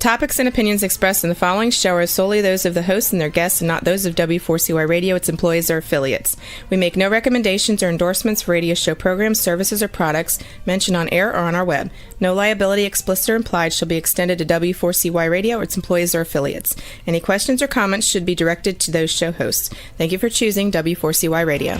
topics and opinions expressed in the following show are solely those of the hosts and their guests and not those of W4CY Radio, its employees, or affiliates. We make no recommendations or endorsements for radio show programs, services, or products mentioned on air or on our web. No liability, explicit or implied, shall be extended to W4CY Radio or its employees or affiliates. Any questions or comments should be directed to those show hosts. Thank you for choosing W4CY Radio.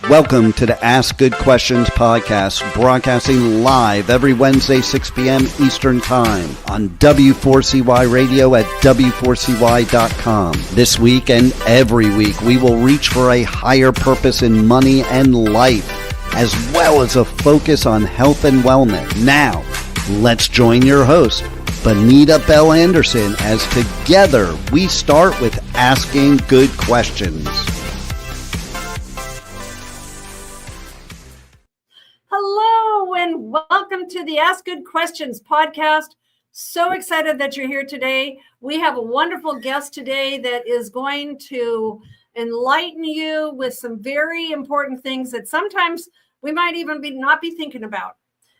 Welcome to the Ask Good Questions podcast, broadcasting live every Wednesday, 6 p.m. Eastern Time on W4CY Radio at W4CY.com. This week and every week, we will reach for a higher purpose in money and life, as well as a focus on health and wellness. Now, let's join your host, Bonita Bell Anderson, as together we start with Asking Good Questions. Hello and welcome to the Ask Good Questions podcast. So excited that you're here today. We have a wonderful guest today that is going to enlighten you with some very important things that sometimes we might even not be thinking about.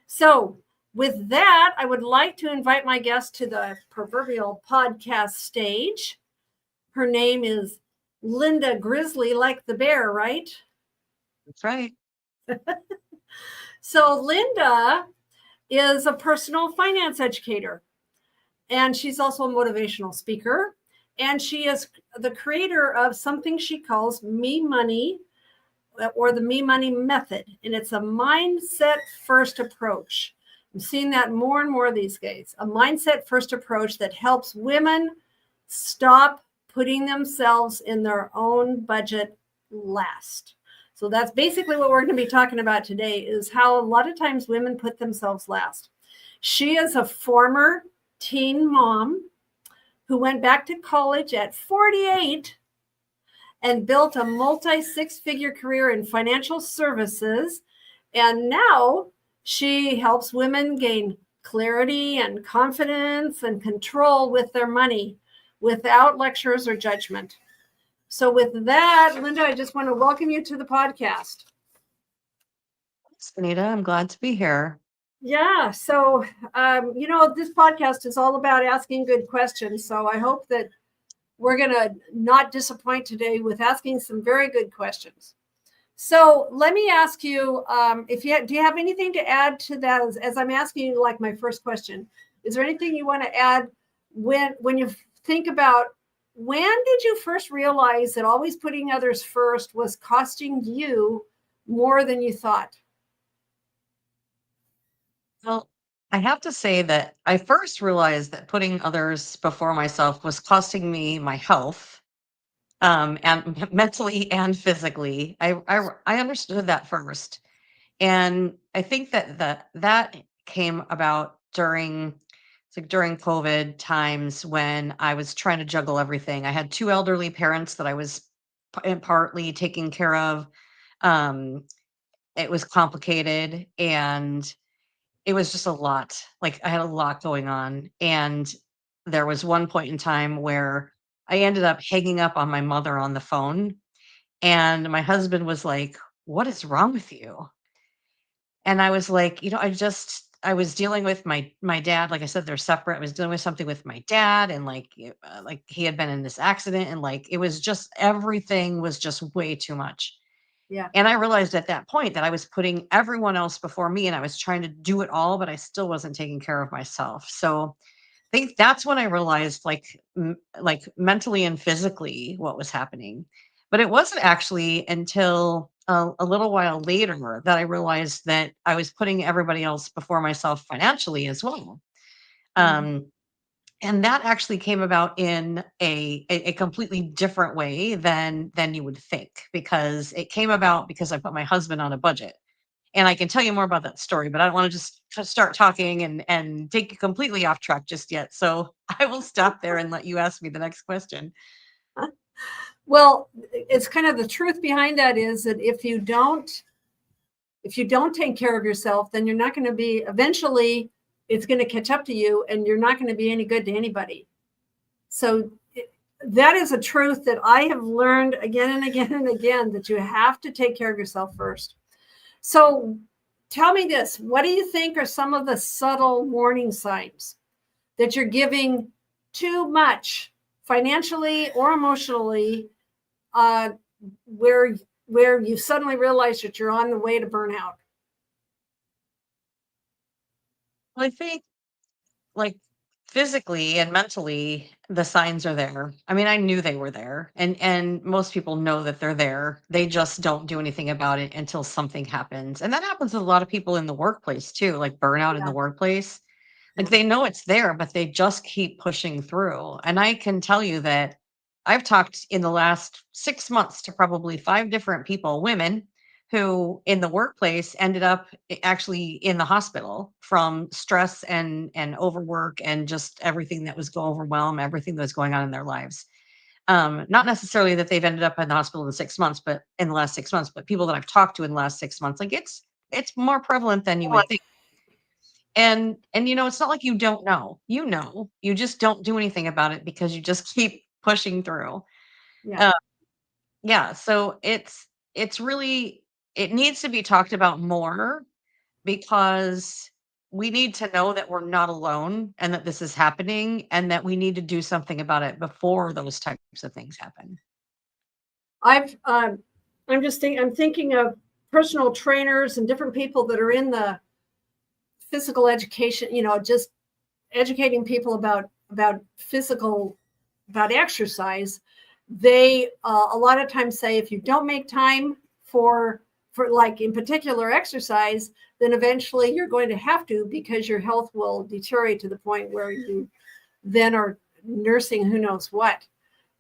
So with that, I would like to invite my guest to the proverbial podcast stage. Her name is Linda Grizzly, like the bear, right? That's right. So Linda is a personal finance educator, and she's also a motivational speaker, and she is the creator of something she calls Me Money, or the Me Money Method, and it's a mindset-first approach. I'm seeing that more and more these days, a mindset-first approach that helps women stop putting themselves in their own budget last. So that's basically what we're going to be talking about today, is how a lot of times women put themselves last. She is a former teen mom who went back to college at 48 and built a multi-six-figure career in financial services. And now she helps women gain clarity and confidence and control with their money without lectures or judgment. So with that, Linda, I just want to welcome you to the podcast. Thanks, Anita. I'm glad to be here. Yeah. So, this podcast is all about asking good questions. So I hope that we're going to not disappoint today with asking some very good questions. So let me ask you, do you have anything to add to that as I'm asking you, like my first question? Is there anything you want to add when you think about, when did you first realize that always putting others first was costing you more than you thought? Well, I have to say that I first realized that putting others before myself was costing me my health, and mentally and physically. I understood that first. And I think that came about during COVID times when I was trying to juggle everything. I had two elderly parents that I was partly taking care of. It was complicated and it was just a lot. Like, I had a lot going on. And there was one point in time where I ended up hanging up on my mother on the phone. And my husband was like, "What is wrong with you?" And I was like, I was dealing with my dad. Like I said, they're separate. I was dealing with something with my dad, and like he had been in this accident, and like it was just, everything was just way too much. Yeah. And I realized at that point that I was putting everyone else before me, and I was trying to do it all, but I still wasn't taking care of myself. So I think that's when I realized, like mentally and physically, what was happening. But it wasn't actually until a little while later that I realized that I was putting everybody else before myself financially as well. Um, and that actually came about in a completely different way than you would think, because it came about because I put my husband on a budget. And I can tell you more about that story, but I don't want to just start talking and take you completely off track just yet. So I will stop there and let you ask me the next question. Well, it's kind of the truth behind that is that if you don't take care of yourself, then you're not going to be, eventually it's going to catch up to you and you're not going to be any good to anybody. So that is a truth that I have learned again and again and again, that you have to take care of yourself first. So tell me this, what do you think are some of the subtle warning signs that you're giving too much financially or emotionally, where you suddenly realize that you're on the way to burnout? Well, I think like physically and mentally, the signs are there. I mean, I knew they were there, and most people know that they're there. They just don't do anything about it until something happens. And that happens with a lot of people in the workplace too, like burnout in Yeah. the workplace. Like Yeah. they know it's there, but they just keep pushing through. And I can tell you that I've talked in the last 6 months to probably 5 different people, women, who in the workplace ended up actually in the hospital from stress and overwork and just everything that was going overwhelm, everything that was going on in their lives. Not necessarily that they've ended up in the hospital in 6 months, but in the last 6 months, but people that I've talked to in the last 6 months, like it's more prevalent than you would think. And it's not like you don't know. You know, you just don't do anything about it because you just keep pushing through. Yeah. Uh, yeah, so it's really it needs to be talked about more because we need to know that we're not alone and that this is happening and that we need to do something about it before those types of things happen. I'm thinking of personal trainers and different people that are in the physical education, just educating people about physical, about exercise. They a lot of times say if you don't make time for like in particular exercise, then eventually you're going to have to, because your health will deteriorate to the point where you then are nursing who knows what.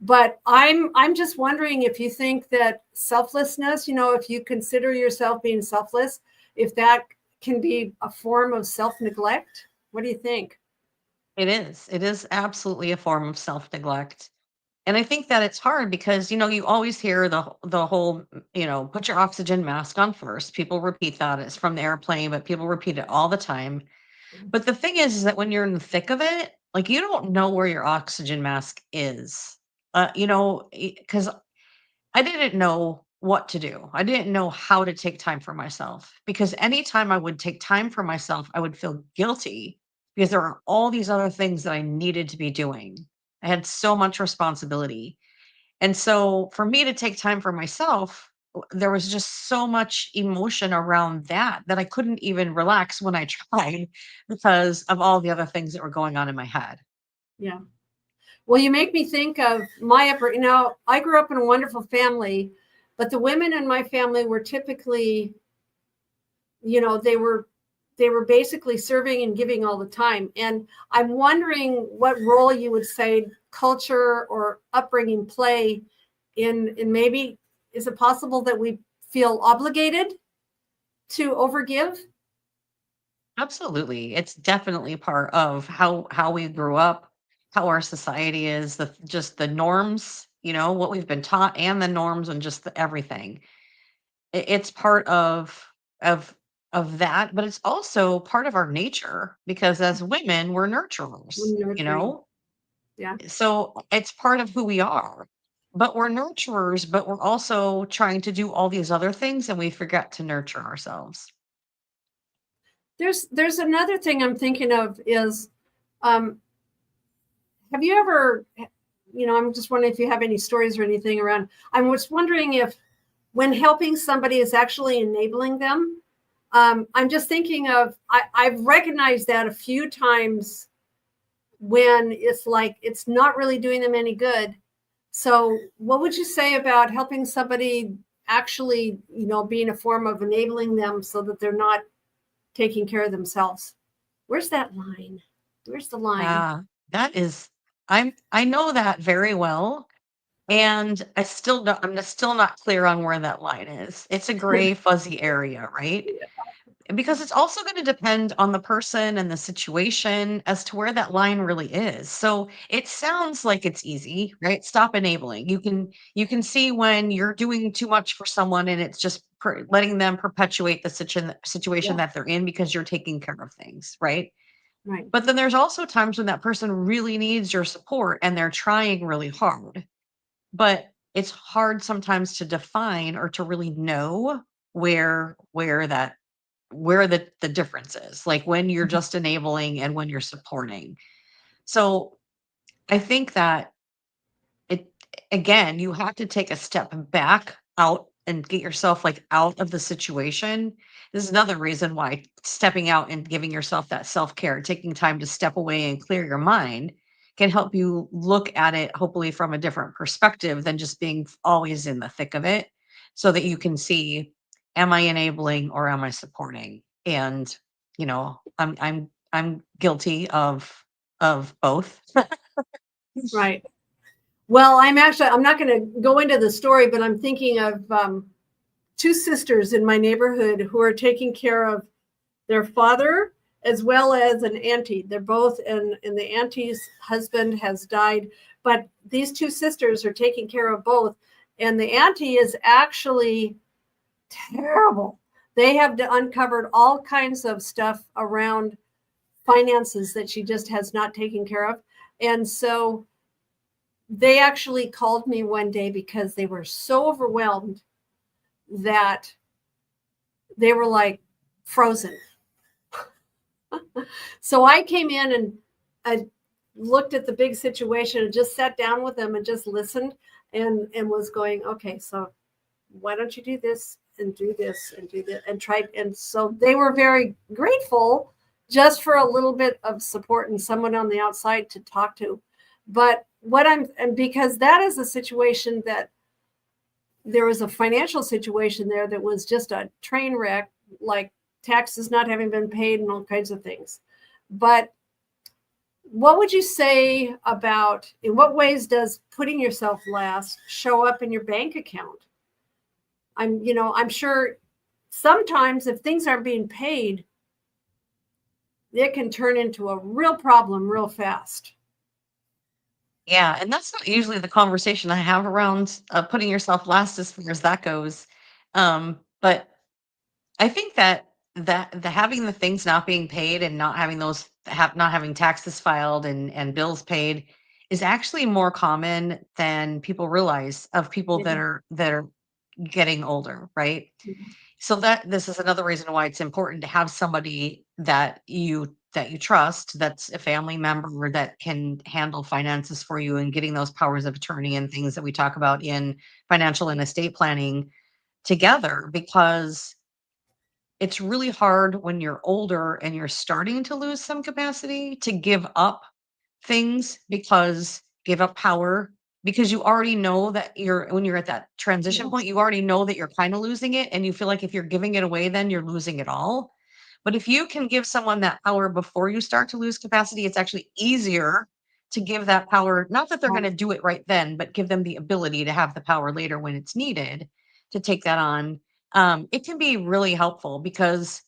But I'm just wondering if you think that selflessness, if you consider yourself being selfless, if that can be a form of self-neglect. What do you think? It is. It is absolutely a form of self-neglect. And I think that it's hard because, you always hear the whole, put your oxygen mask on first. People repeat that. It's from the airplane, but people repeat it all the time. But the thing is that when you're in the thick of it, like you don't know where your oxygen mask is. Because I didn't know what to do. I didn't know how to take time for myself because anytime I would take time for myself, I would feel guilty because there are all these other things that I needed to be doing. I had so much responsibility. And so for me to take time for myself, there was just so much emotion around that I couldn't even relax when I tried because of all the other things that were going on in my head. Yeah. Well, you make me think of my upper, I grew up in a wonderful family, but the women in my family were typically, they were basically serving and giving all the time. And I'm wondering what role you would say culture or upbringing play in maybe, is it possible that we feel obligated to overgive? Absolutely. It's definitely part of how we grew up, how our society is, just the norms, what we've been taught and the norms and just everything. It's part of of that, but it's also part of our nature because as women, we're nurturers, Nurturing. Yeah. So it's part of who we are. But we're nurturers, but we're also trying to do all these other things and we forget to nurture ourselves. There's another thing I'm thinking of is, um, have you ever, I'm just wondering if you have any stories or anything around. I was wondering if when helping somebody is actually enabling them. I'm just thinking of, I've recognized that a few times when it's like it's not really doing them any good. So what would you say about helping somebody actually, being a form of enabling them so that they're not taking care of themselves? Where's that line? Where's the line? Yeah, that is I know that very well. And I'm still not clear on where that line is. It's a gray, fuzzy area, right? Because it's also going to depend on the person and the situation as to where that line really is. So it sounds like it's easy, right? Stop enabling. You can see when you're doing too much for someone and it's just letting them perpetuate the situation Yeah, that they're in because you're taking care of things, right? right. But then there's also times when that person really needs your support and they're trying really hard, but it's hard sometimes to define or to really know where the difference is, like when you're just enabling and when you're supporting. So I think that it again, you have to take a step back out and get yourself like out of the situation. This is another reason why stepping out and giving yourself that self-care, taking time to step away and clear your mind can help you look at it hopefully from a different perspective than just being always in the thick of it, so that you can see, am I enabling or am I supporting? And I'm guilty of both. Right. Well, I'm not going to go into the story, but I'm thinking of two sisters in my neighborhood who are taking care of their father as well as an auntie. They're both, and the auntie's husband has died, but these two sisters are taking care of both. And the auntie is actually terrible. They have uncovered all kinds of stuff around finances that she just has not taken care of. And so they actually called me one day because they were so overwhelmed that they were like frozen. So I came in and I looked at the big situation and just sat down with them and just listened and was going, okay, so why don't you do this and do this and do that and try. And so they were very grateful just for a little bit of support and someone on the outside to talk to. But because that is a situation that there was a financial situation there that was just a train wreck, like taxes not having been paid and all kinds of things. But what would you say about, in what ways does putting yourself last show up in your bank account? I'm sure sometimes if things aren't being paid, it can turn into a real problem real fast. Yeah, and that's not usually the conversation I have around putting yourself last as far as that goes. But I think that the having the things not being paid and not having not having taxes filed and bills paid is actually more common than people realize, of people that are getting older, right? So that this is another reason why it's important to have somebody that you trust, that's a family member that can handle finances for you, and getting those powers of attorney and things that we talk about in financial and estate planning together, because it's really hard when you're older and you're starting to lose some capacity to give up things, because give up power, because you already know that when you're at that transition point, you already know that you're kind of losing it, and you feel like if you're giving it away, then you're losing it all. But if you can give someone that power before you start to lose capacity, it's actually easier to give that power, not that they're going to do it right then, but give them the ability to have the power later when it's needed to take that on. It can be really helpful, because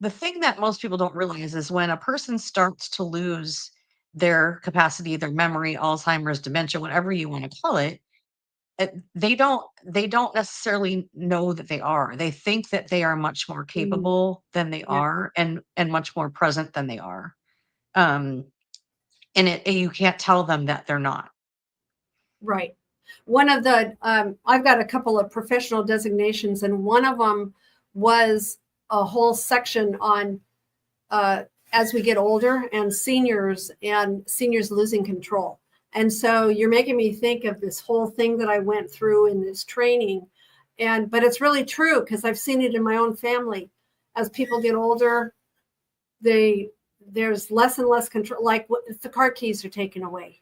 the thing that most people don't realize is when a person starts to lose their capacity, their memory, Alzheimer's, dementia, whatever you want to call it, they don't necessarily know that they are. They think that they are much more capable than they are, and much more present than they are. Um, and you can't tell them that they're not. Right. One of the, I've got a couple of professional designations, and one of them was a whole section on as we get older and seniors losing control. And so you're making me think of this whole thing that I went through in this training. But it's really true, because I've seen it in my own family. As people get older, there's less and less control, like if the car keys are taken away.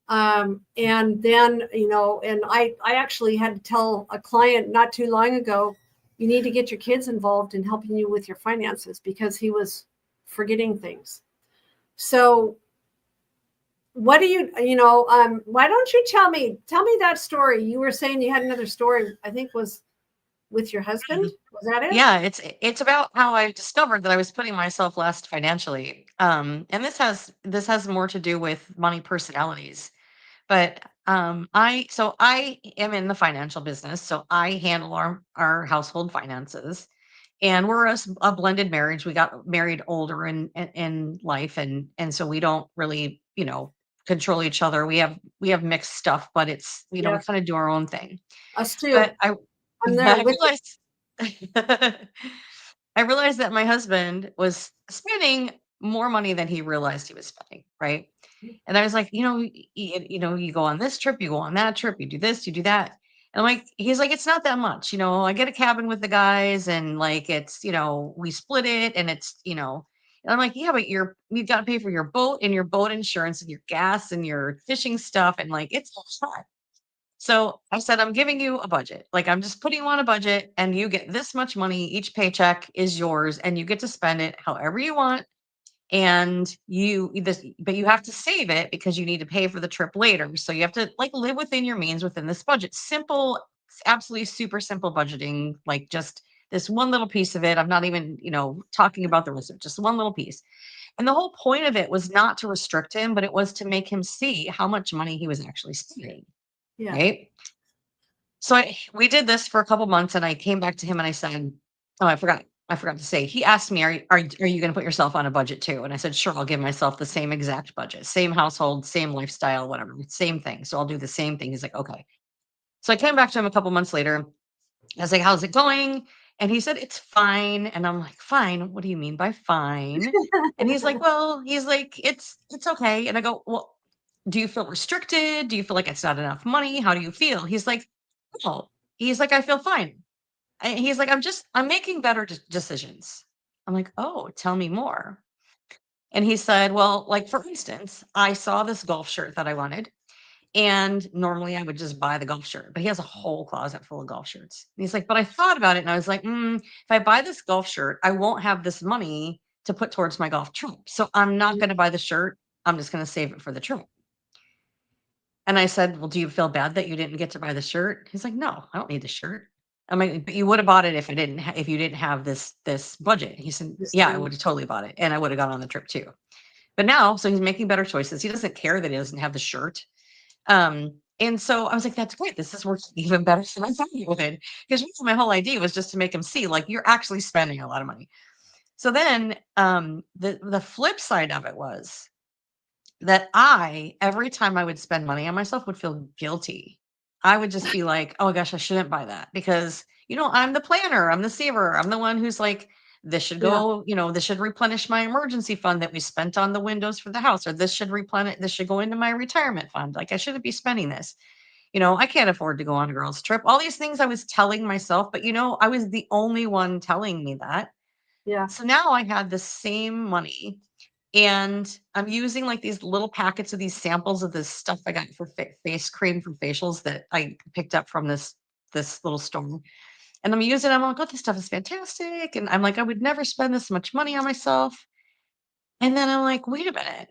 And then, and I actually had to tell a client not too long ago, you need to get your kids involved in helping you with your finances, because he was forgetting things. So what do why don't you tell me that story? You were saying you had another story, I think was with your husband. Was that it? Yeah, it's about how I discovered that I was putting myself last financially. And this has more to do with money personalities. But I am in the financial business, so I handle our household finances, and we're a blended marriage. We got married older in life, and so we don't really control each other. We have mixed stuff, but it's we kind of do our own thing. Us too. But I I'm there I with you. realized I realized that my husband was spending more money than he realized he was spending, right? And I was like, you go on this trip, you go on that trip, you do this, you do that. And he's like, it's not that much, I get a cabin with the guys and like, it's, we split it and it's, and I'm like, yeah, but you've got to pay for your boat and your boat insurance and your gas and your fishing stuff. And like, it's a lot. So I said, I'm giving you a budget. Like I'm just putting you on a budget and you get this much money. Each paycheck is yours and you get to spend it however you want. And but you have to save it because you need to pay for the trip later. So you have to like live within your means within this budget. Simple, absolutely super simple budgeting, like just this one little piece of it. I'm not even, talking about the rest of it, just one little piece. And the whole point of it was not to restrict him, but it was to make him see how much money he was actually spending. Yeah. Right. So we did this for a couple months and I came back to him and I said, oh, I forgot to say, he asked me, are you going to put yourself on a budget too? And I said, sure, I'll give myself the same exact budget, same household, same lifestyle, whatever, same thing. So I'll do the same thing. He's like, okay. So I came back to him a couple months later. I was like, how's it going? And he said, it's fine. And I'm like, fine. What do you mean by fine? And he's like, it's okay. And I go, well, do you feel restricted? Do you feel like it's not enough money? How do you feel? He's like, oh, he's like, I feel fine. And he's like, I'm making better decisions. I'm like, oh, tell me more. And he said, well, like for instance, I saw this golf shirt that I wanted. And normally I would just buy the golf shirt, but he has a whole closet full of golf shirts. And he's like, but I thought about it and I was like, if I buy this golf shirt, I won't have this money to put towards my golf trip. So I'm not going to buy the shirt. I'm just going to save it for the trip. And I said, well, do you feel bad that you didn't get to buy the shirt? He's like, no, I don't need the shirt. I'm like, but you would have bought it if if you didn't have this budget. He said, yeah, I would have totally bought it. And I would have gone on the trip too. But now, so he's making better choices. He doesn't care that he doesn't have the shirt. And so I was like, that's great. This is working even better than I thought it would. Because my whole idea was just to make him see, like, you're actually spending a lot of money. So then the flip side of it was that every time I would spend money on myself, would feel guilty. I would just be like, oh gosh, I shouldn't buy that because, I'm the planner, I'm the saver, I'm the one who's like, this should go, this should replenish my emergency fund that we spent on the windows for the house, or this should go into my retirement fund. Like I shouldn't be spending this. I can't afford to go on a girls' trip. All these things I was telling myself, but I was the only one telling me that. Yeah. So now I had the same money and I'm using like these little packets of these samples of this stuff I got for face cream for facials that I picked up from this little store. And I'm using it. I'm like, oh, this stuff is fantastic. And I'm like, I would never spend this much money on myself. And then I'm like, wait a minute.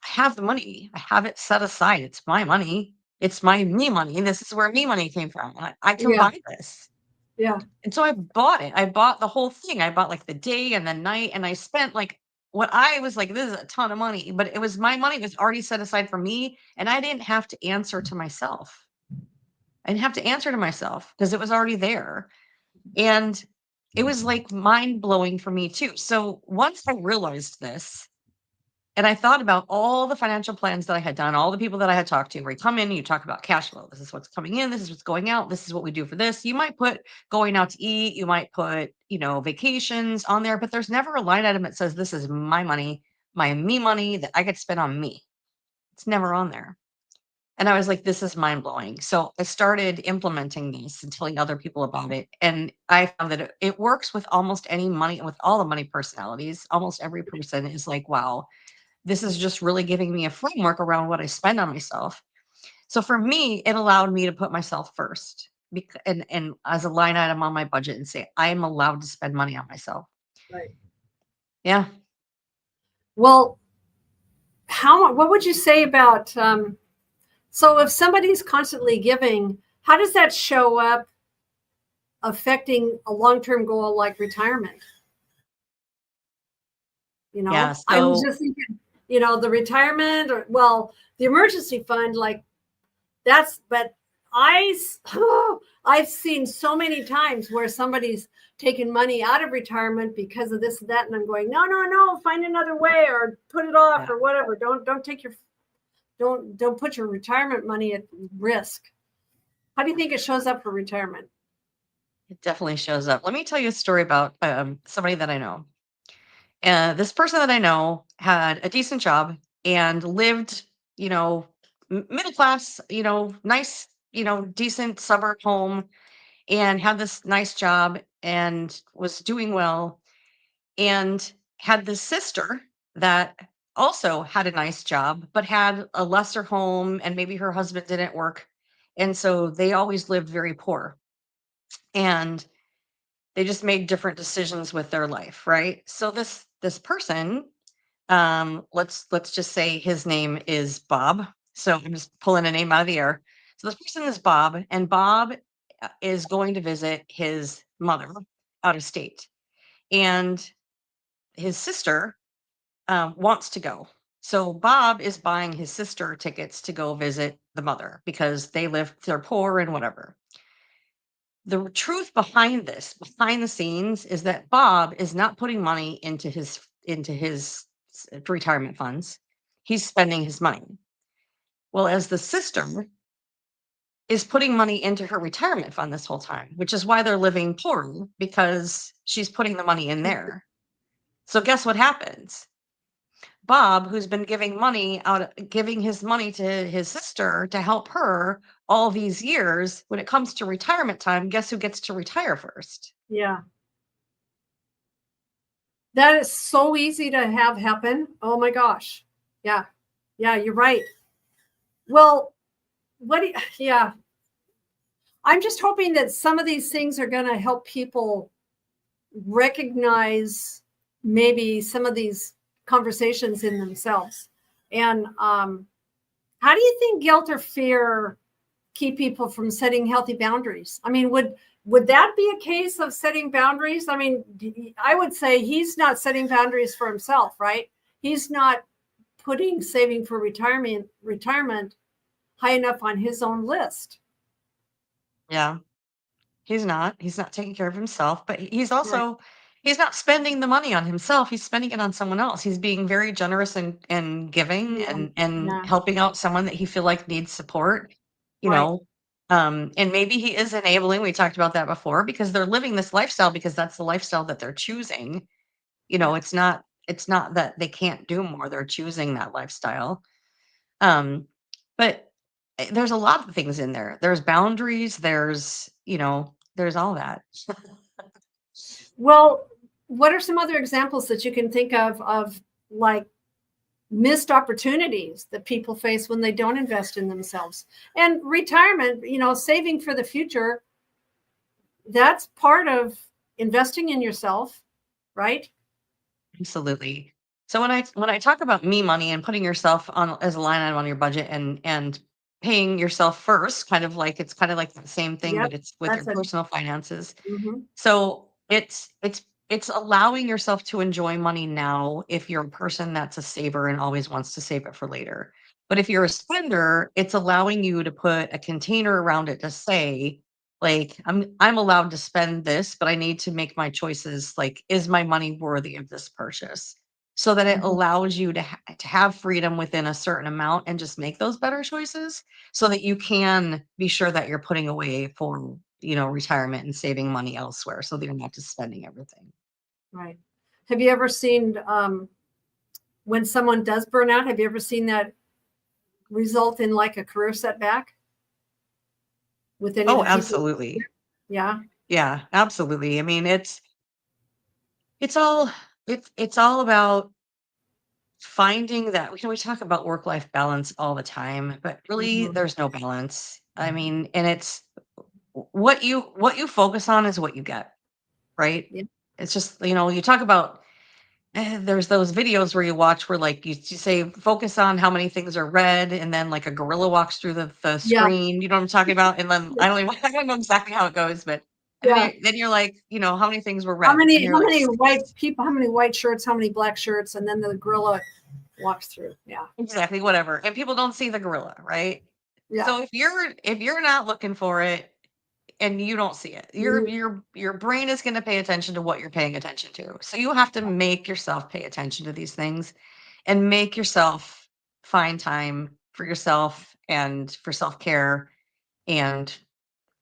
I have the money. I have it set aside. It's my money. It's my me money. This is where me money came from. I can buy this. Yeah. And so I bought it. I bought the whole thing. I bought like the day and the night. And I spent like what I was like, this is a ton of money. But it was my money. It was already set aside for me. And I didn't have to answer to myself. I didn't have to answer to myself because it was already there. And it was like mind blowing for me too. So once I realized this, and I thought about all the financial plans that I had done, all the people that I had talked to, where you come in and you talk about cash flow. This is what's coming in. This is what's going out. This is what we do for this. You might put going out to eat. You might put, vacations on there, but there's never a line item that says this is my money, my me money that I could spend on me. It's never on there. And I was like, this is mind blowing. So I started implementing this and telling other people about it. And I found that it works with almost any money, with all the money personalities. Almost every person is like, wow, this is just really giving me a framework around what I spend on myself. So for me, it allowed me to put myself first and as a line item on my budget and say, I am allowed to spend money on myself. Right. Yeah. Well, what would you say about, so if somebody's constantly giving, how does that show up affecting a long-term goal like retirement? Yeah, so I was just thinking, the retirement the emergency fund, like but I've seen so many times where somebody's taken money out of retirement because of this and that. And I'm going, no, find another way or put it off or whatever. Don't put your retirement money at risk. How do you think it shows up for retirement? It definitely shows up. Let me tell you a story about somebody that I know. This person that I know had a decent job and lived, you know, middle class, nice, decent suburb home, and had this nice job and was doing well, and had this sister that also had a nice job but had a lesser home, and maybe her husband didn't work, and so they always lived very poor, and they just made different decisions with their life, right? So this person, let's just say his name is Bob. So I'm just pulling a name out of the air. So this person is Bob, and Bob is going to visit his mother out of state, and his sister wants to go. So Bob is buying his sister tickets to go visit the mother because they're poor and whatever. The truth behind this, behind the scenes, is that Bob is not putting money into his retirement funds. He's spending his money. Well, as the sister is putting money into her retirement fund this whole time, which is why they're living poor, because she's putting the money in there. So guess what happens? Bob, who's been giving his money to his sister to help her all these years, when it comes to retirement time, guess who gets to retire first? Yeah. That is so easy to have happen. Oh my gosh. Yeah. Yeah, you're right. Well, yeah. I'm just hoping that some of these things are going to help people recognize maybe some of these conversations in themselves. And how do you think guilt or fear keep people from setting healthy boundaries? I mean, would that be a case of setting boundaries? I mean, I would say he's not setting boundaries for himself, right? He's not putting saving for retirement high enough on his own list. Yeah. He's not. He's not taking care of himself, but he's Right. also he's not spending the money on himself. He's spending it on someone else. He's being very generous and giving Yeah. and Yeah. helping out someone that he feel like needs support, you Right. know. And maybe he is enabling. We talked about that before, because they're living this lifestyle because that's the lifestyle that they're choosing. Yeah. It's not that they can't do more. They're choosing that lifestyle. But there's a lot of things in there. There's boundaries, there's all that. Well, what are some other examples that you can think of like missed opportunities that people face when they don't invest in themselves? And retirement, saving for the future, that's part of investing in yourself, right? Absolutely. So when I talk about me money and putting yourself on as a line item on your budget and paying yourself first, it's kind of like the same thing, Yep. but it's with your That's it. personal finances. Mm-hmm. So it's allowing yourself to enjoy money now if you're a person that's a saver and always wants to save it for later. But if you're a spender, it's allowing you to put a container around it to say, like, I'm allowed to spend this, but I need to make my choices. Like, is my money worthy of this purchase? So that it Mm-hmm. allows you to have freedom within a certain amount and just make those better choices, so that you can be sure that you're putting away for retirement and saving money elsewhere, so that you're not just spending everything. Right. Have you ever seen when someone does burn out, have you ever seen that result in like a career setback with any of Oh, the people? absolutely. Yeah. Yeah, absolutely. I mean, it's all it's all about finding that. We talk about work-life balance all the time, but really Mm-hmm. there's no balance. I mean, and it's what you focus on is what you get, right? Yeah. It's just, you talk about there's those videos where you watch where, like, you say focus on how many things are red, and then like a gorilla walks through the Yeah. screen. You know what I'm talking about? And then I don't even I don't know exactly how it goes, but and then Yeah. you're like, how many things were How red? And many you're how like, many white "Six." people, how many white shirts, how many black shirts, and then the gorilla walks through. Yeah. Exactly, whatever. And people don't see the gorilla, right? Yeah. So if you're not looking for it and you don't see it, your Mhm. your brain is going to pay attention to what you're paying attention to. So you have to make yourself pay attention to these things, and make yourself find time for yourself and for self-care and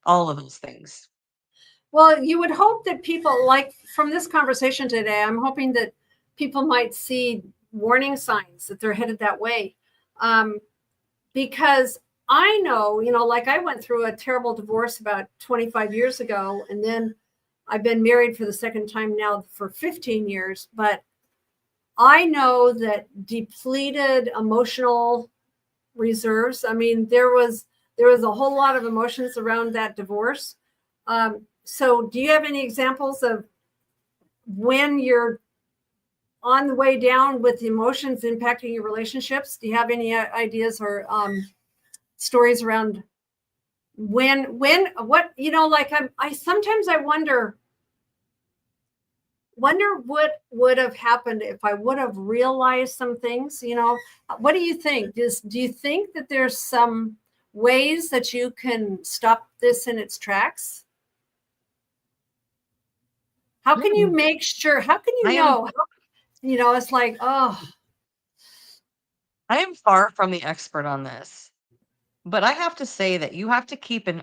all of those things. Well, you would hope that people, like from this conversation today, I'm hoping that people might see warning signs that they're headed that way. Because I know, like I went through a terrible divorce about 25 years ago, and then I've been married for the second time now for 15 years. But I know that depleted emotional reserves. I mean, there was a whole lot of emotions around that divorce. So do you have any examples of when you're on the way down with the emotions impacting your relationships? Do you have any ideas or stories around when what, like I sometimes I wonder what would have happened if I would have realized some things. What do you think? Do you think that there's some ways that you can stop this in its tracks? How can you make sure? How can you know? It's like, oh. I am far from the expert on this, but I have to say that you have to keep an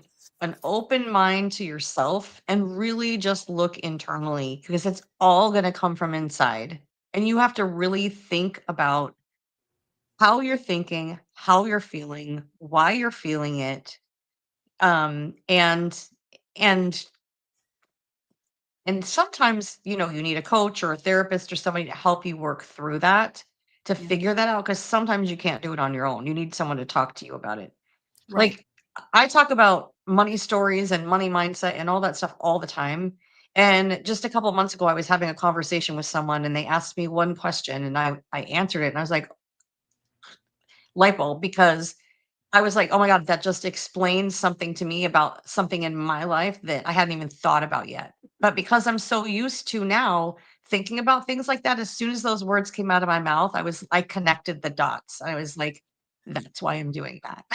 open mind to yourself and really just look internally, because it's all going to come from inside. And you have to really think about how you're thinking, how you're feeling, why you're feeling it. And and and sometimes, you need a coach or a therapist or somebody to help you work through that, to figure that out, because sometimes you can't do it on your own. You need someone to talk to you about it. Right. Like, I talk about money stories and money mindset and all that stuff all the time. And just a couple of months ago, I was having a conversation with someone and they asked me one question and I answered it and I was like, light bulb, because I was like, oh my God, that just explains something to me about something in my life that I hadn't even thought about yet. But because I'm so used to now thinking about things like that, as soon as those words came out of my mouth, I connected the dots. I was like, that's why I'm doing that.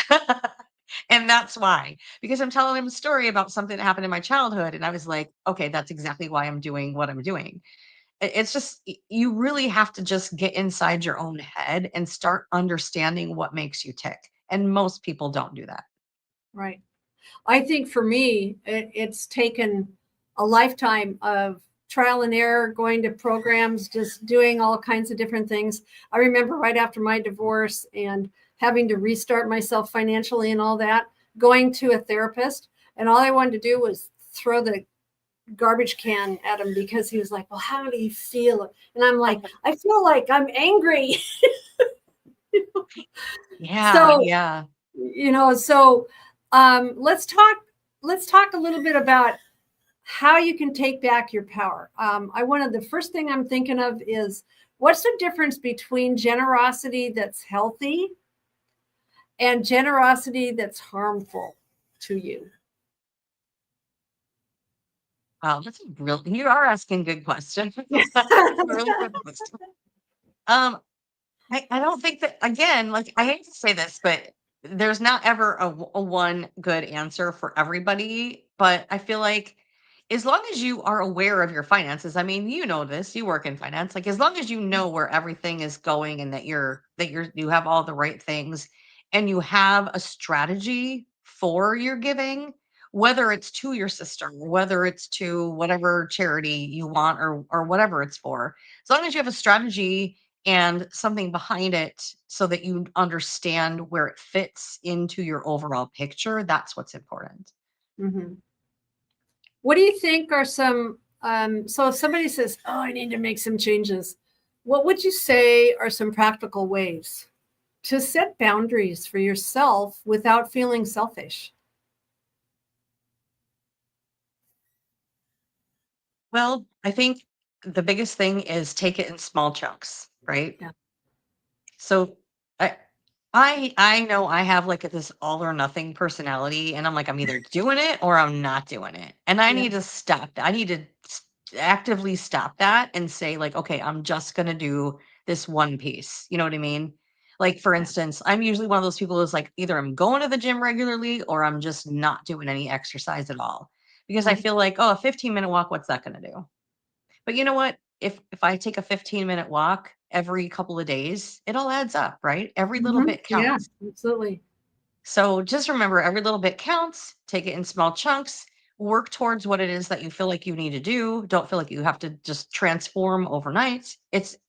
And that's why, because I'm telling him a story about something that happened in my childhood. And I was like, okay, that's exactly why I'm doing what I'm doing. It's just, you really have to just get inside your own head and start understanding what makes you tick. And most people don't do that. Right. I think for me, it's taken a lifetime of trial and error, going to programs, just doing all kinds of different things. I remember right after my divorce and having to restart myself financially and all that, going to a therapist. And all I wanted to do was throw the garbage can at him, because he was like, well, how do you feel? And I'm like, I feel like I'm angry. Yeah. So, Yeah. let's talk a little bit about how you can take back your power. The first thing I'm thinking of is, what's the difference between generosity that's healthy and generosity that's harmful to you? Wow, you are asking good questions. That's a really good question. I don't think that, again, like, I hate to say this, but there's not ever a one good answer for everybody. But I feel like as long as you are aware of your finances, I mean, you know this, you work in finance, like as long as you know where everything is going and that you have all the right things and you have a strategy for your giving, whether it's to your sister, whether it's to whatever charity you want, or whatever it's for, as long as you have a strategy and something behind it so that you understand where it fits into your overall picture, that's what's important. Mm-hmm. What do you think are some, so if somebody says, oh, I need to make some changes, what would you say are some practical ways to set boundaries for yourself without feeling selfish? Well, I think the biggest thing is take it in small chunks, right? Yeah. So I I know I have like this all or nothing personality, and I'm like, I'm either doing it or I'm not doing it. And I Yeah. need to stop that. I need to actively stop that and say, like, okay, I'm just gonna do this one piece. You know what I mean? Like, for instance, I'm usually one of those people who's like, either I'm going to the gym regularly or I'm just not doing any exercise at all. Because I feel like, oh, a 15-minute walk, what's that gonna do? But you know what? If I take a 15-minute walk every couple of days, it all adds up, right? Every little Mm-hmm. bit Yeah, counts. absolutely. So just remember, every little bit counts. Take it in small chunks. work towards what it is that you feel like you need to do. Don't feel like you have to just transform overnight.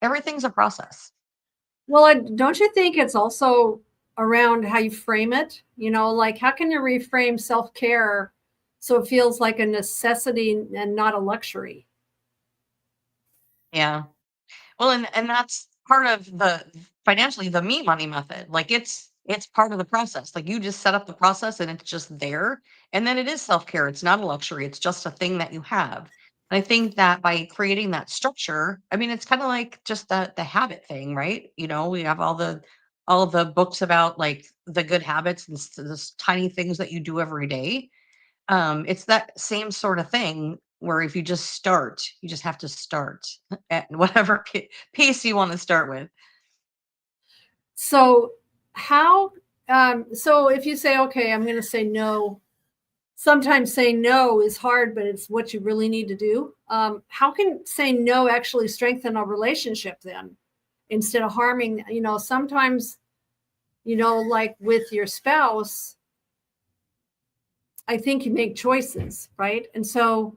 Everything's a process. Well, don't you think it's also around how you frame it? Like how can you reframe self-care so it feels like a necessity and not a luxury? Yeah. Well, and that's part of the financially the me money method. Like it's part of the process. Like you just set up the process and it's just there. And then it is self-care. It's not a luxury. It's just a thing that you have. And I think that by creating that structure, I mean, it's kind of like just the habit thing, right? We have all of the books about like the good habits and the tiny things that you do every day. It's that same sort of thing where if you just start, you just have to start at whatever piece you want to start with. So how so if you say, okay, I'm going to say no, sometimes saying no is hard, but it's what you really need to do. How can saying no actually strengthen a relationship then instead of harming? Sometimes, like with your spouse, I think you make choices, right? And so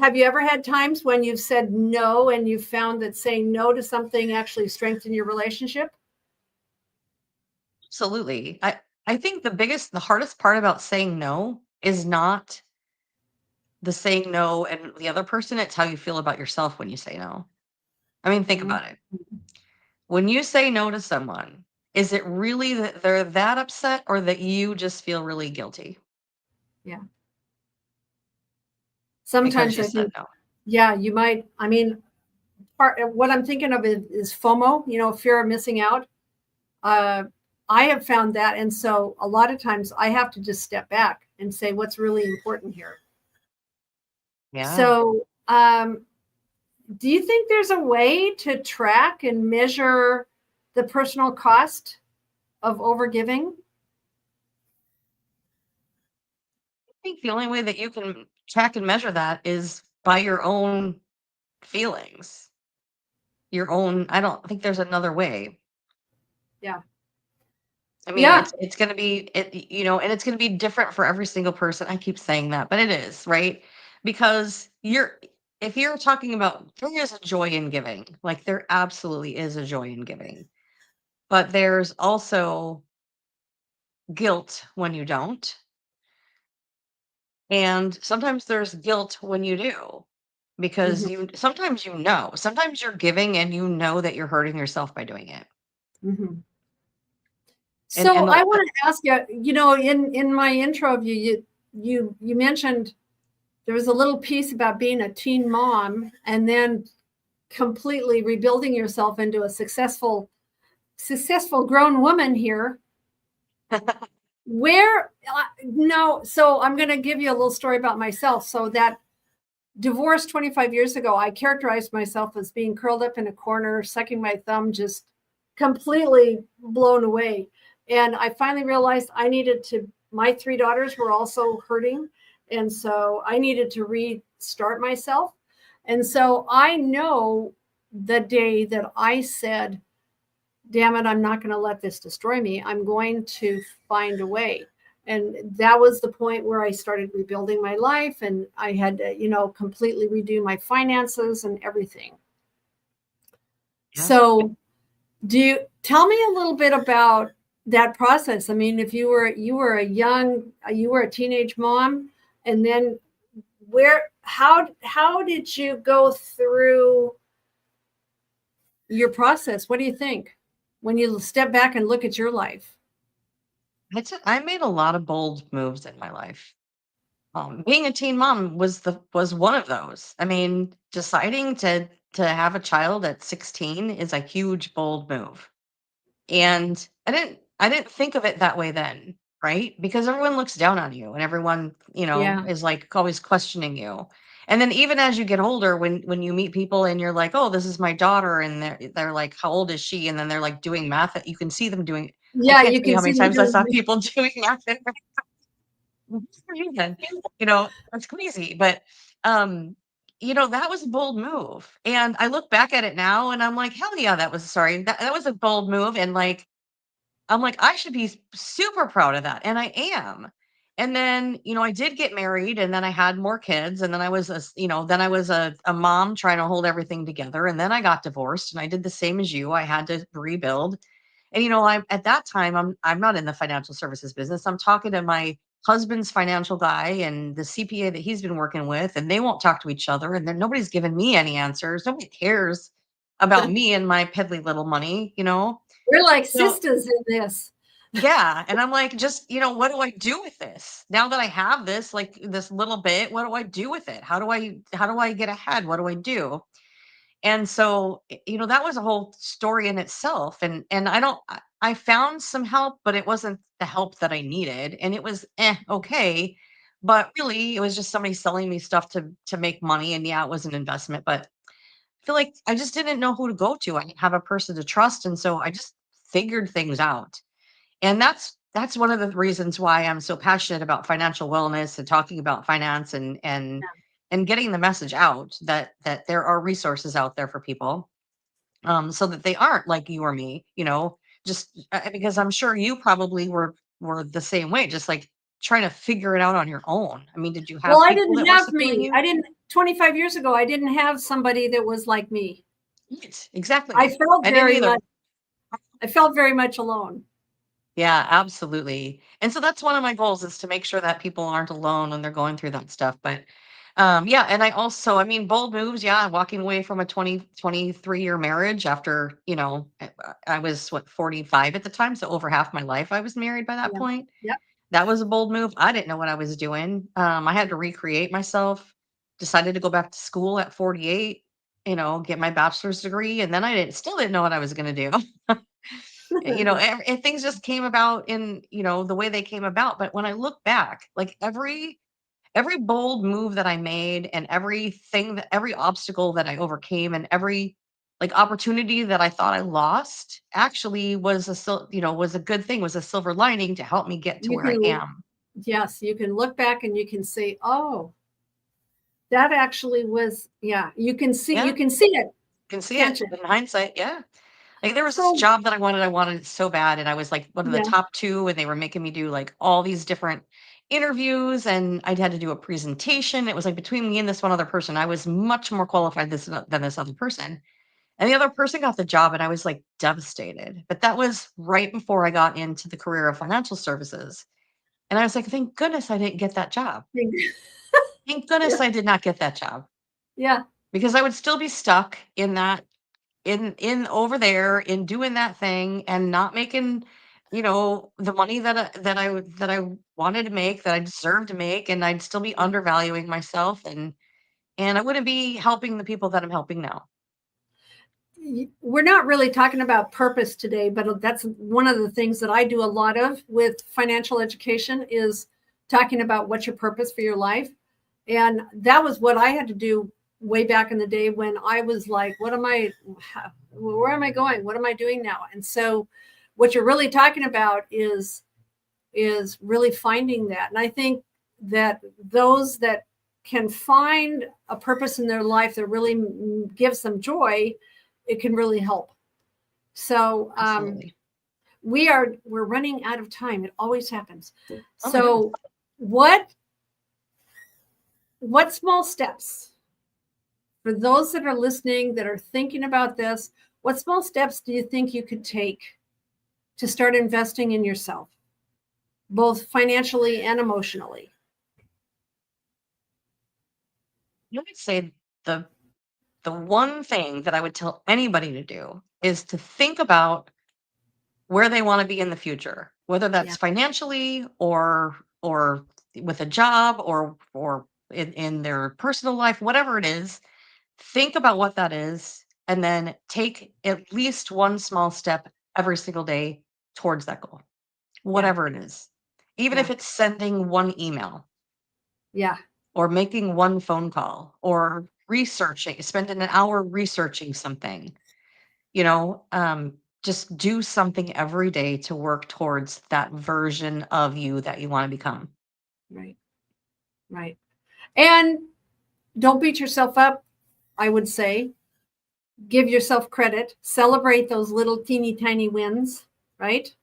have you ever had times when you've said no and you found that saying no to something actually strengthened your relationship? Absolutely. I think the hardest part about saying no is not the saying no and the other person, it's how you feel about yourself when you say no. I mean, think Mhm. about it. When you say no to someone, is it really that they're that upset or that you just feel really guilty Yeah. because Sometimes you I said think, no? yeah, you might. I mean, what I'm thinking of is FOMO, fear of missing out. Uh, I have found that. And so a lot of times I have to just step back and say what's really important here. Yeah. So, do you think there's a way to track and measure the personal cost of overgiving? I think the only way that you can track and measure that is by your own feelings. I don't think there's another way. Yeah. I mean, Yeah. it's gonna be and it's gonna be different for every single person. I keep saying that, but it is, right? Because if you're talking about there is a joy in giving, like there absolutely is a joy in giving, but there's also guilt when you don't. And sometimes there's guilt when you do because Mhm. sometimes you're giving and you know that you're hurting yourself by doing it. Mhm. And So I want to ask you, in my intro of you mentioned there was a little piece about being a teen mom and then completely rebuilding yourself into a successful grown woman here. Where no, so I'm going to give you a little story about myself. So that divorce 25 years ago, I characterized myself as being curled up in a corner, sucking my thumb, just completely blown away. And I finally realized my three daughters were also hurting. And so I needed to restart myself. And so I know the day that I said, damn it, I'm not going to let this destroy me. I'm going to find a way. And that was the point where I started rebuilding my life and I had to, completely redo my finances and everything. yeah. So, do you tell me a little bit about that process? I mean, if you were a teenage mom and then how did you go through your process? What do you think when you step back and look at your life? I made a lot of bold moves in my life. Being a teen mom was one of those. I mean, deciding to have a child at 16 is a huge bold move. And I didn't think of it that way then, right? Because everyone looks down on you and everyone, Yeah. is like always questioning you. And then even as you get older, when you meet people and you're like, "Oh, this is my daughter," and they're like, "How old is she?" And then they're like doing math. You can see them doing. I Yeah, can't you tell you can how see many me times I doing saw people doing math. Then, that's crazy. But that was a bold move. And I look back at it now and I'm like, hell yeah, that was a bold move. And like I'm like, I should be super proud of that. And I am. And then, I did get married, and then I had more kids, and then I was a mom trying to hold everything together. And then I got divorced, and I did the same as you. I had to rebuild. And I'm at that time, I'm not in the financial services business. I'm talking to my husband's financial guy and the CPA that he's been working with, and they won't talk to each other. And then nobody's giving me any answers. Nobody cares about me and my piddly little money. We're like So sisters in this. yeah. And I'm like, just, what do I do with this? Now that I have this, like this little bit, what do I do with it? How do I get ahead? What do I do? And so, that was a whole story in itself. And I found some help, but it wasn't the help that I needed. And it was okay. But really, it was just somebody selling me stuff to make money. And yeah, it was an investment, but I feel like I just didn't know who to go to. I didn't have a person to trust. And so I just figured things out. And that's one of the reasons why I'm so passionate about financial wellness and talking about finance and getting the message out that there are resources out there for people, so that they aren't like you or me, just because I'm sure you probably were the same way, just like trying to figure it out on your own. I mean, did you have Well, I people didn't that were have supporting me. you? I didn't 25 years ago, I didn't have somebody that was like me. Right, exactly. I felt I didn't very either. much I felt very much alone. Yeah, absolutely. And so that's one of my goals, is to make sure that people aren't alone when they're going through that stuff. But yeah, and I mean, bold moves, yeah, walking away from a 23-year marriage after, I was 45 at the time, so over half my life I was married by that Yeah. point. Yep. That was a bold move. I didn't know what I was doing. I had to recreate myself, decided to go back to school at 48, get my bachelor's degree, and then still didn't know what I was going to do. And things just came about in, the way they came about. But when I look back, like every bold move that I made, and every obstacle that I overcame, and every like opportunity that I thought I lost, actually was was a good thing, was a silver lining to help me get to You where I can, am. yes, you can look back and you can say, oh, that actually was, yeah, you can see Yeah, it, can see can't it you? in hindsight. Yeah. Like there was this So, job that I wanted it so bad, and I was like one of the yeah, top two, and they were making me do like all these different interviews, and I'd had to do a presentation. It was like between me and this one other person, I was much more qualified than this other person. And the other person got the job, and I was like devastated. But that was right before I got into the career of financial services. And I was like, thank goodness I didn't get that job. Thank yeah, goodness I did not get that job, yeah, because I would still be stuck in that in over there in doing that thing and not making, the money that I wanted to make, that I deserved to make, and I'd still be yeah. undervaluing myself, and I wouldn't be helping the people that I'm helping now. We're not really talking about purpose today, but that's one of the things that I do a lot of with financial education, is talking about what's your purpose for your life. And that was what I had to do way back in the day, when I was like, where am I going? What am I doing now? And so what you're really talking about is really finding that. And I think that those that can find a purpose in their life that really gives them joy, it can really help. So Absolutely. we're running out of time. It always happens. Oh my So what small steps, for those that are listening, that are thinking about this, what small steps do you think you could take to start investing in yourself, both financially and emotionally? I would say the one thing that I would tell anybody to do is to think about where they want to be in the future, whether Yeah. that's financially or with a job, or in their personal life, whatever it is. Think about what that is, and then take at least one small step every single day towards that goal, Yeah. whatever it is. Even Yeah. if it's sending one email, Yeah. or making one phone call, or spending an hour researching something, you know, um, just do something every day to work towards that version of you that you want to become. Right. Right. And don't beat yourself up, I would say. Give yourself credit. Celebrate those little teeny tiny wins, right?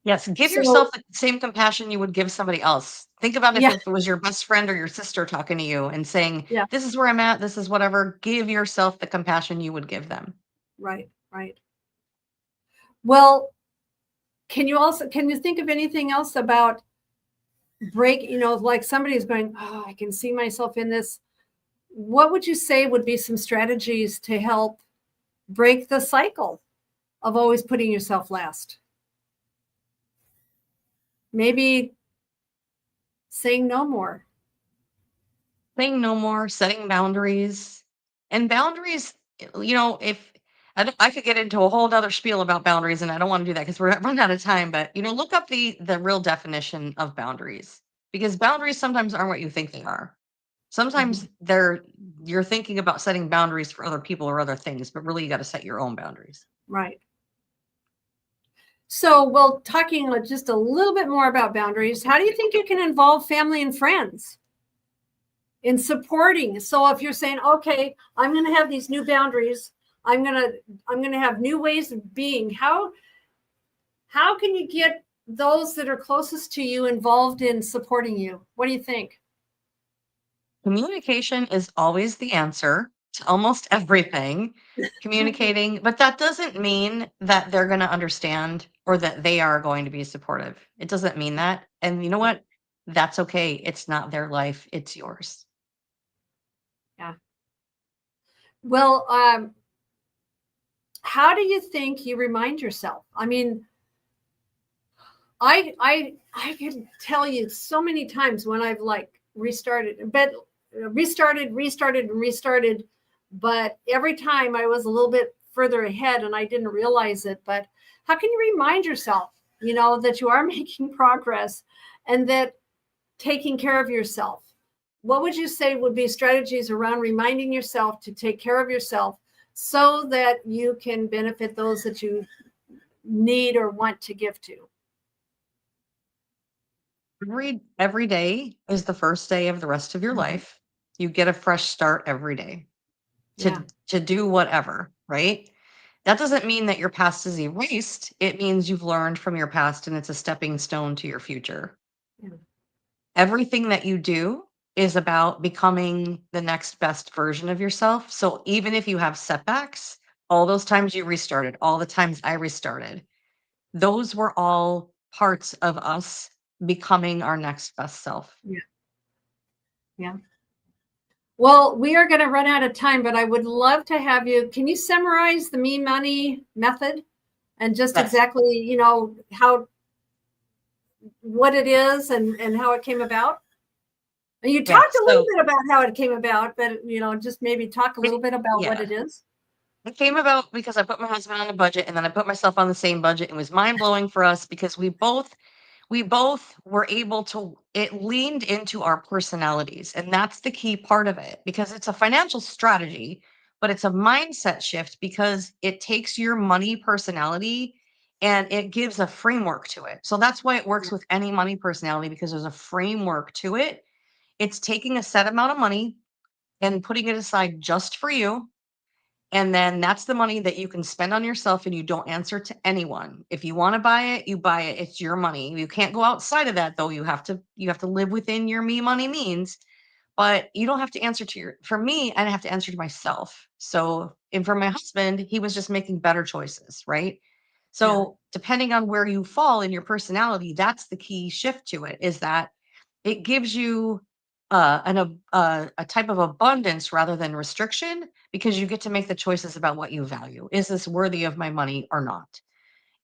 Yes, give So, yourself the same compassion you would give somebody else. Think about yeah, if it was your best friend or your sister talking to you and saying, yeah, "This is where I'm at, this is whatever." Give yourself the compassion you would give them. right, right. Well, can you think of anything else about break, like somebody's going, oh, I can see myself in this. What would you say would be some strategies to help break the cycle of always putting yourself last? Maybe saying no more. Saying no more, setting boundaries. And boundaries, if I could get into a whole other spiel about boundaries, and I don't want to do that because we're running out of time, but look up the real definition of boundaries, because boundaries sometimes aren't what you think they are. Mhm. Sometimes you're thinking about setting boundaries for other people or other things, but really you got to set your own boundaries. Right. So, well, talking just a little bit more about boundaries, how do you think you can involve family and friends in supporting? So, if you're saying, okay, I'm going to have these new boundaries, I'm going to have new ways of being. How can you get those that are closest to you involved in supporting you? What do you think? Communication is always the answer to almost everything. Communicating, but that doesn't mean that they're going to understand or that they are going to be supportive. It doesn't mean that. And you know what? That's okay. It's not their life, it's yours. Yeah. Well, how do you think you remind yourself? I mean, I can tell you so many times when I've like restarted, but restarted, but every time I was a little bit further ahead and I didn't realize it. But how can you remind yourself, that you are making progress and that taking care of yourself? What would you say would be strategies around reminding yourself to take care of yourself so that you can benefit those that you need or want to give to? Every day is the first day of the rest of your life. You get a fresh start every day Yeah. to do whatever, right? That doesn't mean that your past is erased. It means you've learned from your past and it's a stepping stone to your future. Yeah. Everything that you do is about becoming the next best version of yourself. So even if you have setbacks, all those times you restarted, all the times I restarted, those were all parts of us becoming our next best self. Yeah. Yeah. Well, we are going to run out of time, but I would love to have you. Can you summarize the Me Money method and just Yes. exactly, how what it is and how it came about? And you Yeah. talked a little So bit about how it came about, but just maybe talk a it, little bit about what yeah, it is. it came about because I put my husband on a budget and then I put myself on the same budget. It was mind blowing for us because we both were able to, it leaned into our personalities, and that's the key part of it, because it's a financial strategy, but it's a mindset shift because it takes your money personality and it gives a framework to it. So that's why it works with any money personality, because there's a framework to it. It's taking a set amount of money and putting it aside just for you, and then that's the money that you can spend on yourself and you don't answer to anyone. If you want to buy it, you buy it. It's your money. You can't go outside of that though. You have to live within your me money means, but you don't have to answer to for me, I didn't have to answer to myself. So, and for my husband, he was just making better choices, right? Yeah. So, depending on where you fall in your personality, that's the key shift to it, is that it gives you a type of abundance rather than restriction, because you get to make the choices about what you value. Is this worthy of my money or not?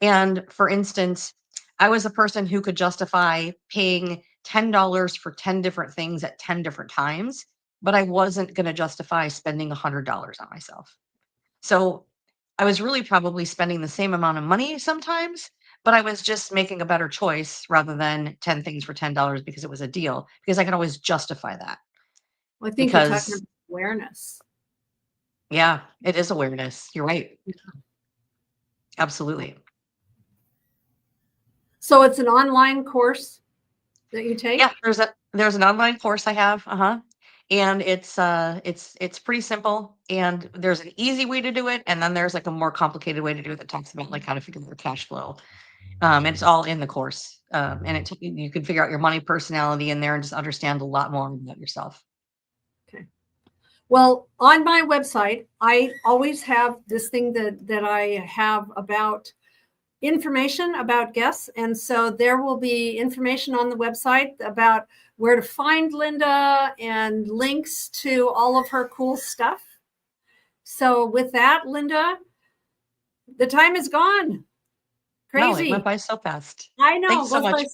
And for instance, I was a person who could justify paying $10 for 10 different things at 10 different times, but I wasn't going to justify spending $100 on myself. So I was really probably spending the same amount of money sometimes, but I was just making a better choice rather than 10 things for $10 because it was a deal, because I could always justify that. Well, I think you're talking Because, about awareness. yeah, it is awareness. You're right. Yeah. Absolutely. So it's an online course that you Yeah, take? there's an online course I have, and it's pretty simple, and there's an easy way to do it, and then there's like a more complicated way to do it that talks about like how to figure out your cash flow. And it's all in the course. And you can figure out your money personality in there and just understand a lot more about yourself. Okay. Well, on my website, I always have this thing that I have about information about guests. And so there will be information on the website about where to find Linda and links to all of her cool stuff. So with that, Linda, the time is gone. Crazy. No, it went by so fast. I know. Thanks so much.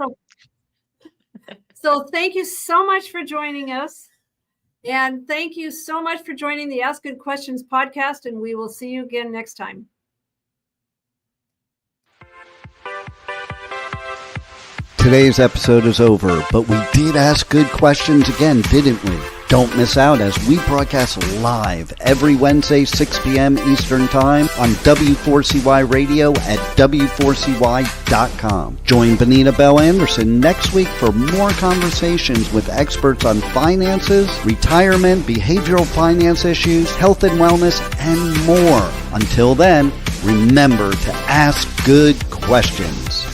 So thank you so much for joining us. And thank you so much for joining the Ask Good Questions podcast. And we will see you again next time. Today's episode is over, but we did ask good questions again, didn't we? Don't miss out as we broadcast live every Wednesday, 6 p.m. Eastern Time on W4CY Radio at W4CY.com. Join Benita Bell Anderson next week for more conversations with experts on finances, retirement, behavioral finance issues, health and wellness, and more. Until then, remember to ask good questions.